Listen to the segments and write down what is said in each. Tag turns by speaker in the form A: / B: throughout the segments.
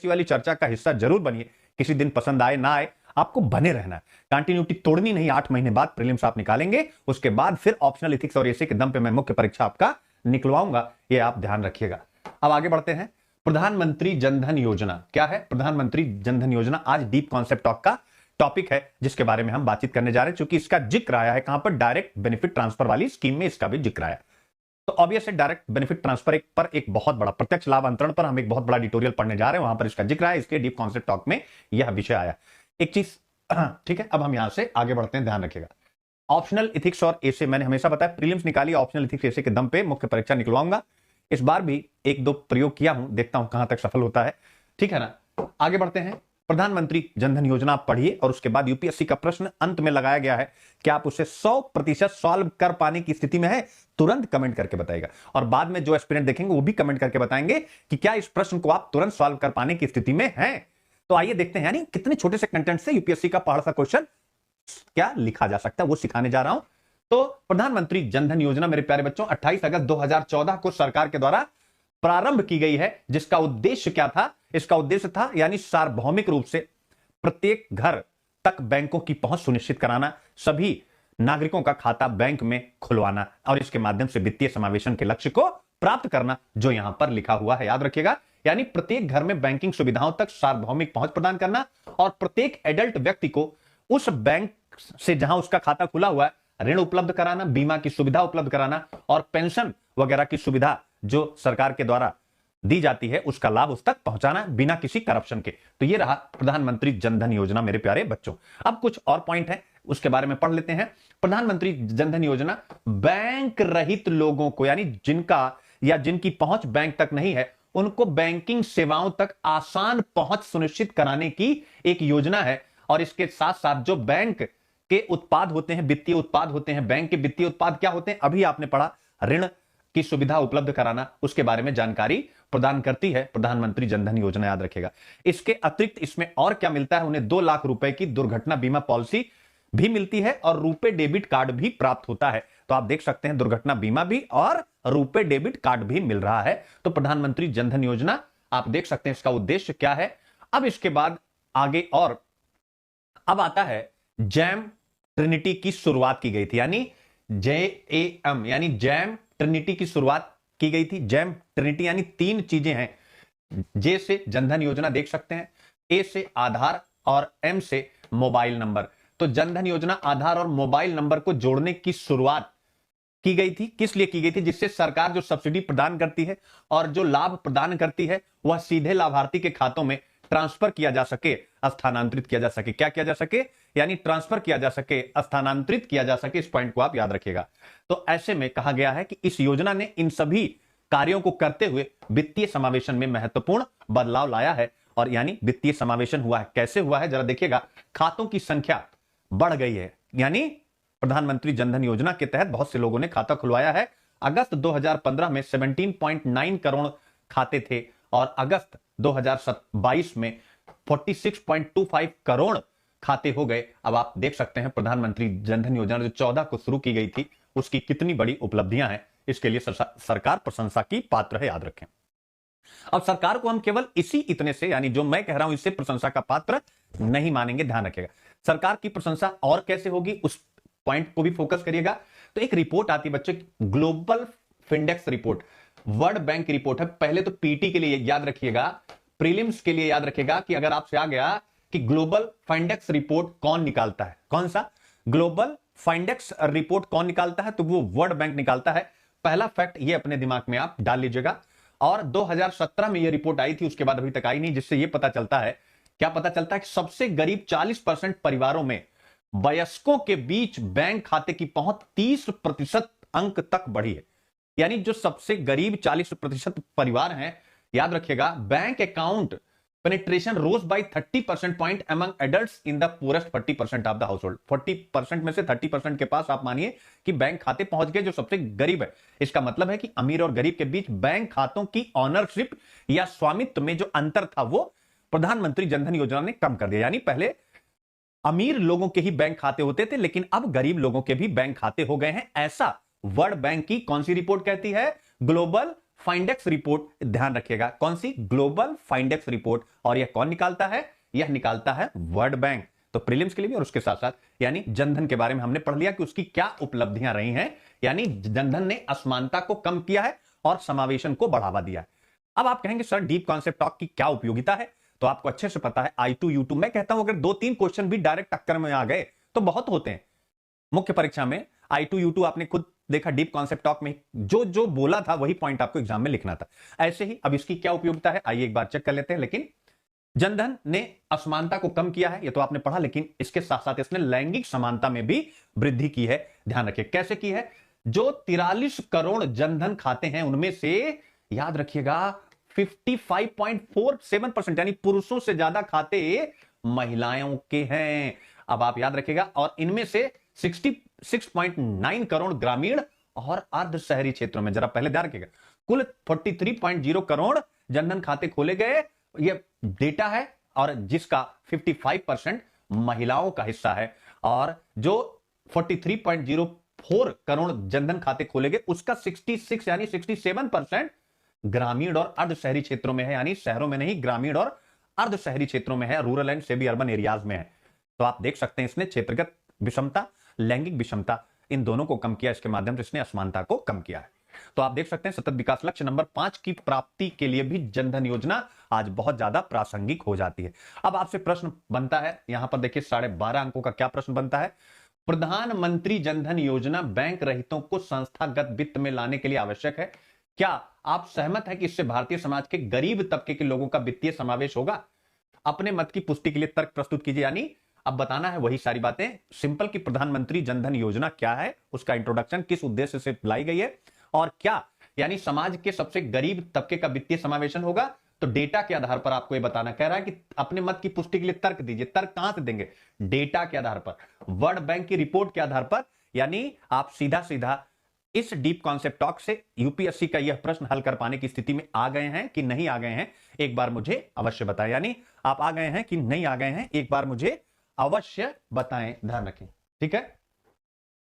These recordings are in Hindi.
A: यूपीएससी वाली चर्चा का हिस्सा जरूर बनिए। किसी दिन पसंद आए ना आए, आपको बने रहना है, कंटिन्यूटी तोड़नी नहीं। 8 महीने बाद प्रीलिम्स आप निकालेंगे, उसके बाद फिर ऑप्शनल इथिक्स और एसे के दम पे मैं मुख्य परीक्षा आपका निकलवाऊंगा, ये आप ध्यान रखिएगा। अब आगे बढ़ते हैं। प्रधानमंत्री जनधन योजना क्या है? प्रधानमंत्री जनधन योजना आज डीप कॉन्सेप्ट टॉक का टॉपिक है, जिसके बारे में हम बातचीत करने जा रहे हैं, क्योंकि इसका जिक्र आया है कहां पर, डायरेक्ट बेनिफिट ट्रांसफर वाली स्कीम में इसका भी जिक्र आया। तो ऑब्वियस है डायरेक्ट बेनिफिट ट्रांसफर पर एक बहुत बड़ा, प्रत्यक्ष लाभ अंतरण पर हम एक बहुत बड़ा डिटोरियल पढ़ने जा रहे हैं, वहां पर इसका जिक्र आया, इसके डीप कॉन्सेप्ट टॉक में यह विषय आया। एक चीज ठीक है, अब हम यहां से आगे बढ़ते हैं, ध्यान रखिएगा। ऑप्शनल इथिक्स और एसे, मैंने हमेशा बताया प्रीलिम्स निकाली, ऑप्शनल इथिक्स एसे के दम पे मुख्य परीक्षा निकलवाऊंगा। इस बार भी 1-2 प्रयोग किया हूं, देखता हूं कहां तक सफल होता है, ठीक है ना। आगे बढ़ते हैं। प्रधानमंत्री जनधन योजना आप पढ़िए और उसके बाद यूपीएससी का प्रश्न अंत में लगाया गया है कि आप उसे 100% सॉल्व कर पाने की स्थिति में है, तुरंत कमेंट करके बताएगा। और बाद में जो एस्पिरेंट देखेंगे वो भी कमेंट करके बताएंगे कि क्या इस प्रश्न को आप तुरंत सॉल्व कर पाने की स्थिति में हैं। तो आइए देखते हैं, यानी कितने छोटे से कंटेंट से यूपीएससी का पहाड़ सा क्वेश्चन क्या लिखा जा सकता है, वो सिखाने जा रहा हूं। तो प्रधानमंत्री जनधन योजना मेरे प्यारे बच्चों 28 अगस्त 2014 को सरकार के द्वारा प्रारंभ की गई है, जिसका उद्देश्य क्या था? इसका उद्देश्य था यानी सार्वभौमिक रूप से प्रत्येक घर तक बैंकों की पहुंच सुनिश्चित कराना, सभी नागरिकों का खाता बैंक में खुलवाना और इसके माध्यम से वित्तीय समावेशन के लक्ष्य को प्राप्त करना, जो यहां पर लिखा हुआ है, याद रखिएगा। यानी प्रत्येक घर में बैंकिंग सुविधाओं तक सार्वभौमिक पहुंच प्रदान करना और प्रत्येक एडल्ट व्यक्ति को उस बैंक से जहां उसका खाता खुला हुआ है ऋण उपलब्ध कराना, बीमा की सुविधा उपलब्ध कराना और पेंशन वगैरह की सुविधा जो सरकार के द्वारा दी जाती है उसका लाभ उस तक पहुंचाना बिना किसी करप्शन के। तो ये रहा प्रधानमंत्री जनधन योजना मेरे प्यारे बच्चों। अब कुछ और पॉइंट है, उसके बारे में पढ़ लेते हैं। प्रधानमंत्री जनधन योजना बैंक रहित लोगों को, यानी जिनका या जिनकी पहुंच बैंक तक नहीं है, उनको बैंकिंग सेवाओं तक आसान पहुंच सुनिश्चित कराने की एक योजना है। और इसके साथ साथ जो बैंक के उत्पाद होते हैं, वित्तीय उत्पाद होते हैं, बैंक के वित्तीय उत्पाद क्या होते हैं, अभी आपने पढ़ा, ऋण की सुविधा उपलब्ध कराना, उसके बारे में जानकारी प्रदान करती है प्रधानमंत्री जनधन योजना, याद रखेगा। इसके अतिरिक्त इसमें और क्या मिलता है, उन्हें 2 लाख रुपए की दुर्घटना बीमा पॉलिसी भी मिलती है और रुपे डेबिट कार्ड भी प्राप्त होता है। तो आप देख सकते हैं दुर्घटना बीमा भी और रुपे डेबिट कार्ड भी मिल रहा है। तो प्रधानमंत्री जनधन योजना आप देख सकते हैं इसका उद्देश्य क्या है। अब इसके बाद आगे और अब आता है जैम ट्रिनिटी की शुरुआत की गई थी, यानी JAM यानी जैम ट्रिनिटी की शुरुआत की गई थी। जैम ट्रिनिटी यानी 3 चीजें हैं। जे से जनधन योजना देख सकते हैं, ए से आधार और एम से मोबाइल नंबर। तो जनधन योजना आधार और मोबाइल नंबर को जोड़ने की शुरुआत की गई थी। किस लिए की गई थी? जिससे सरकार जो सब्सिडी प्रदान करती है और जो लाभ प्रदान करती है वह सीधे लाभार्थी के खातों में ट्रांसफर किया जा सके, स्थानांतरित किया जा सके। क्या किया जा सके? यानी ट्रांसफर किया जा सके, स्थानांतरित किया जा सके। इस पॉइंट को आप याद रखिएगा। तो ऐसे में कहा गया है कि इस योजना ने इन सभी कार्यों को करते हुए वित्तीय समावेशन में महत्वपूर्ण बदलाव लाया है। और यानी वित्तीय समावेशन हुआ है, कैसे हुआ है जरा देखिएगा। खातों की संख्या बढ़ गई है, यानी प्रधानमंत्री जनधन योजना के तहत बहुत से लोगों ने खाता खुलवाया है। अगस्त 2015 में 17.9 करोड़ खाते थे और अगस्त 2022 में 46.25 करोड़ खाते हो गए। अब आप देख सकते हैं प्रधानमंत्री जनधन योजना जो 14 को शुरू की गई थी उसकी कितनी बड़ी उपलब्धियां हैं। इसके लिए सरकार प्रशंसा की पात्र है, याद रखें। अब सरकार को हम केवल इसी इतने से, यानी जो मैं कह रहा हूं इससे प्रशंसा का पात्र नहीं मानेंगे, ध्यान रखिएगा। सरकार की प्रशंसा और कैसे होगी उस पॉइंट को भी फोकस करिएगा। तो एक रिपोर्ट आती है बच्चे, ग्लोबल फिंडेक्स रिपोर्ट, वर्ल्ड बैंक की रिपोर्ट है। पहले तो पीटी के लिए याद रखिएगा, प्रीलिम्स के लिए याद रखिएगा कि अगर आपसे आ गया कि ग्लोबल फाइंडेक्स रिपोर्ट कौन निकालता है, कौन सा ग्लोबल फाइंडेक्स रिपोर्ट कौन निकालता है, तो वो वर्ल्ड बैंक निकालता है। पहला फैक्ट ये अपने दिमाग में आप डाल लीजिएगा। और 2017 में ये रिपोर्ट आई थी, उसके बाद अभी तक आई नहीं, जिससे ये पता चलता है, क्या पता चलता है कि सबसे गरीब 40% परिवारों में वयस्कों के बीच बैंक खाते की पहुंच 30% अंक तक बढ़ी है। यानी जो सबसे गरीब 40% परिवार हैं, याद रखिएगा, bank account penetration rose by 30% point among adults in the poorest 40% of the household। 40% में से 30% के पास आप मानिए कि बैंक खाते पहुंच गए जो सबसे गरीब है। इसका मतलब है कि अमीर और गरीब के बीच बैंक खातों की ऑनरशिप या स्वामित्व में जो अंतर था वो प्रधानमंत्री जनधन योजना ने कम कर दिया। यानी पहले अमीर लोगों के ही बैंक खाते होते थे, लेकिन अब गरीब लोगों के भी बैंक खाते हो गए हैं। ऐसा वर्ल्ड बैंक की कौन सी रिपोर्ट कहती है? ग्लोबल फाइंडेक्स रिपोर्ट ध्यान रखिएगा, कौन सी? Global फाइंडेक्स report. और यह कौन निकालता है? यह निकालता है वर्ल्ड बैंक। तो प्रीलिम्स के लिए भी और उसके साथ साथ यानी जनधन के बारे में हमने पढ़ लिया कि उसकी क्या उपलब्धियां रही हैं, यानी जनधन ने असमानता को कम किया है और समावेशन को बढ़ावा दिया है। अब आप कहेंगे सर डीप कॉन्सेप्ट टॉक की क्या उपयोगिता है? तो आपको अच्छे से पता है I2 U2, मैं कहता हूं अगर 2-3 क्वेश्चन भी डायरेक्ट टक्कर में आ गए तो बहुत होते हैं। मुख्य परीक्षा में I2 U2 आपने खुद देखा, डीप कॉन्सेप्ट टॉक में जो जो बोला था वही पॉइंट आपको एग्जाम में लिखना था। ऐसे ही अब इसकी क्या उपयोगिता है आइए एक बार चेक कर लेते हैं। लेकिन जनधन ने असमानता को कम किया है, ये तो आपने पढ़ा, लेकिन इसके साथ साथ इसने लैंगिक समानता में भी वृद्धि की है। ध्यान रखिए कैसे की है। जो 43 करोड़ जनधन खाते हैं उनमें से याद रखिएगा 55.47% यानी पुरुषों से ज्यादा खाते महिलाओं के हैं। अब आप याद रखिएगा, और इनमें से 66.9 करोड़ ग्रामीण और अर्ध शहरी क्षेत्रों में। जरा पहले ध्यान रखिएगा, कुल 43.0 करोड़ जनधन खाते खोले गए, ये डेटा है, और जिसका 55% महिलाओं का हिस्सा है। और जो 43.04 करोड़ जनधन खाते खोले गए उसका 66 यानी 67% ग्रामीण और अर्ध शहरी क्षेत्रों में है, यानी शहरों में नहीं, ग्रामीण और अर्ध शहरी क्षेत्रों में है, rural and semi urban areas में है। तो आप देख सकते हैं इसने क्षेत्रगत विषमता, लैंगिक विषमता, इन दोनों को कम किया, इसके माध्यम से इसने असमानता को कम किया है। तो आप देख सकते हैं सतत विकास लक्ष्य नंबर 5 की प्राप्ति के लिए भी जनधन योजना आज बहुत ज्यादा प्रासंगिक हो जाती है। अब आपसे प्रश्न बनता है, यहां पर देखिए 12.5 अंकों का क्या प्रश्न बनता है। प्रधानमंत्री जनधन योजना बैंक रहितों को संस्थागत वित्त में लाने के लिए आवश्यक है। क्या आप सहमत हैं कि इससे भारतीय समाज के गरीब तबके के लोगों का वित्तीय समावेश होगा? अपने मत की पुष्टि के लिए तर्क प्रस्तुत कीजिए, यानी अब बताना है वही सारी बातें सिंपल की प्रधानमंत्री जनधन योजना क्या है, उसका इंट्रोडक्शन किस उद्देश्य से लाई गई है, और क्या यानी समाज के सबसे गरीब तबके का वित्तीय समावेशन होगा। तो डेटा के आधार पर आपको यह बताना, कह रहा है कि अपने मत की पुष्टि के लिए तर्क दीजिए। तर्क कहां से देंगे? डेटा के आधार पर, वर्ल्ड बैंक की रिपोर्ट के आधार पर। यानी आप सीधा सीधा इस डीप कॉन्सेप्ट टॉक से यूपीएससी का यह प्रश्न हल कर पाने की स्थिति में आ गए हैं कि नहीं आ गए हैं, एक बार मुझे अवश्य बताएं। यानी आप आ गए हैं कि नहीं आ गए हैं, एक बार मुझे अवश्य बताएं। ध्यान रखें, ठीक है,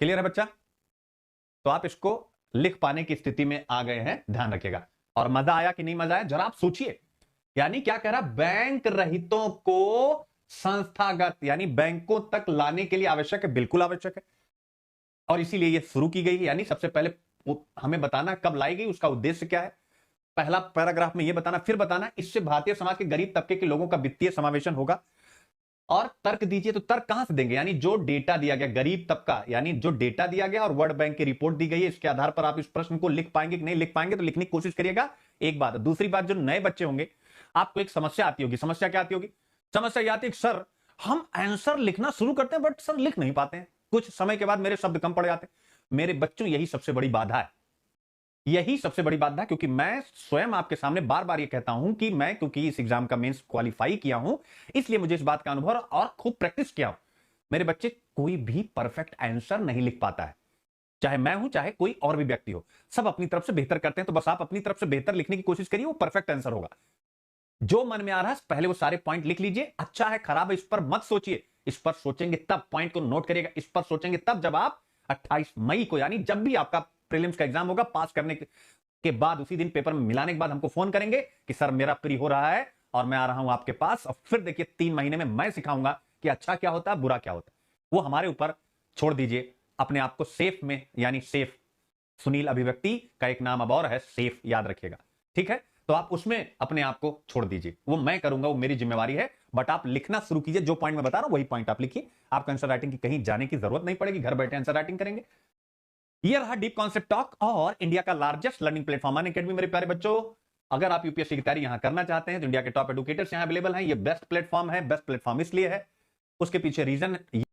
A: क्लियर है बच्चा? तो आप इसको लिख पाने की स्थिति में आ गए हैं, ध्यान रखिएगा। और मजा आया कि नहीं मजा आया जरा आप सोचिए। यानी क्या कह रहा, बैंक रहितों को संस्थागत यानी बैंकों तक लाने के लिए आवश्यक है, बिल्कुल आवश्यक है, और इसीलिए यह शुरू की गई है। यानी सबसे पहले हमें बताना कब लाई गई, उसका उद्देश्य क्या है, पहला पैराग्राफ में यह बताना, फिर बताना इससे भारतीय समाज के गरीब तबके के लोगों का वित्तीय समावेशन होगा। और तर्क दीजिए, तो तर्क कहां से देंगे? यानी जो डेटा दिया गया, गरीब तबका, यानी जो डेटा दिया गया और वर्ल्ड बैंक की रिपोर्ट दी गई है, इसके आधार पर आप इस प्रश्न को लिख पाएंगे कि नहीं लिख पाएंगे, तो लिखने की कोशिश करिएगा। एक बात। दूसरी बात, जो नए बच्चे होंगे आपको एक समस्या आती होगी। समस्या क्या आती होगी? समस्या यह आती है सर हम आंसर लिखना शुरू करते हैं बट सर लिख नहीं पाते हैं, कुछ समय के बाद मेरे शब्द कम पड़ जाते हैं। मेरे बच्चों यही सबसे बड़ी बाधा है, यही सबसे बड़ी बात है, क्योंकि मैं स्वयं आपके सामने बार बार ये कहता हूं कि मैं क्योंकि इस एग्जाम का मेंस क्वालिफाई किया हूं, इसलिए मुझे इस बात का अनुभव और खूब प्रैक्टिस किया हूं। मेरे बच्चे कोई भी परफेक्ट आंसर नहीं लिख पाता है, चाहे मैं हूं चाहे कोई और भी व्यक्ति हो, सब अपनी तरफ से बेहतर करते हैं। तो बस आप अपनी तरफ से बेहतर लिखने की कोशिश करिए, वो परफेक्ट आंसर होगा। जो मन में आ रहा है पहले वो सारे पॉइंट लिख लीजिए। अच्छा है खराब है इस पर मत सोचिए, इस पर सोचेंगे तब, पॉइंट को नोट करिएगा, इस पर सोचेंगे तब जब आप 28 मई को यानी जब भी आपका प्रीलिम्स का एग्जाम होगा, पास करने के बाद उसी दिन पेपर में मिलाने के बाद हमको फोन करेंगे कि सर मेरा प्री हो रहा है और मैं आ रहा हूं आपके पास, और फिर देखिए 3 महीने में मैं सिखाऊंगा कि अच्छा क्या होता है बुरा क्या होता है। वो हमारे ऊपर छोड़ दीजिए, अपने आप को सेफ में, यानी सेफ, सुनील अभिव्यक्ति का एक नाम अब और है सेफ, याद रखिएगा, ठीक है। तो आप उसमें अपने आप को छोड़ दीजिए, वो मैं करूंगा, वो मेरी जिम्मेवारी है। बट आप लिखना शुरू कीजिए, जो पॉइंट मैं बता रहा हूं वही पॉइंट आप लिखिए। आपको आंसर राइटिंग की कहीं जाने की जरूरत नहीं पड़ेगी, घर बैठे आंसर राइटिंग करेंगे। ये रहा डीप कॉन्सेप्ट टॉक और इंडिया का लार्जेस्ट लर्निंग प्लेटफॉर्म अनअकैडमी। मेरे प्यारे बच्चों, अगर आप यूपीएससी की तैयारी यहां करना चाहते हैं तो इंडिया के टॉप एडुकेटर्स यहां अवेलेबल हैं। ये बेस्ट प्लेटफॉर्म है, बेस्ट प्लेटफॉर्म इसलिए है, उसके पीछे रीजन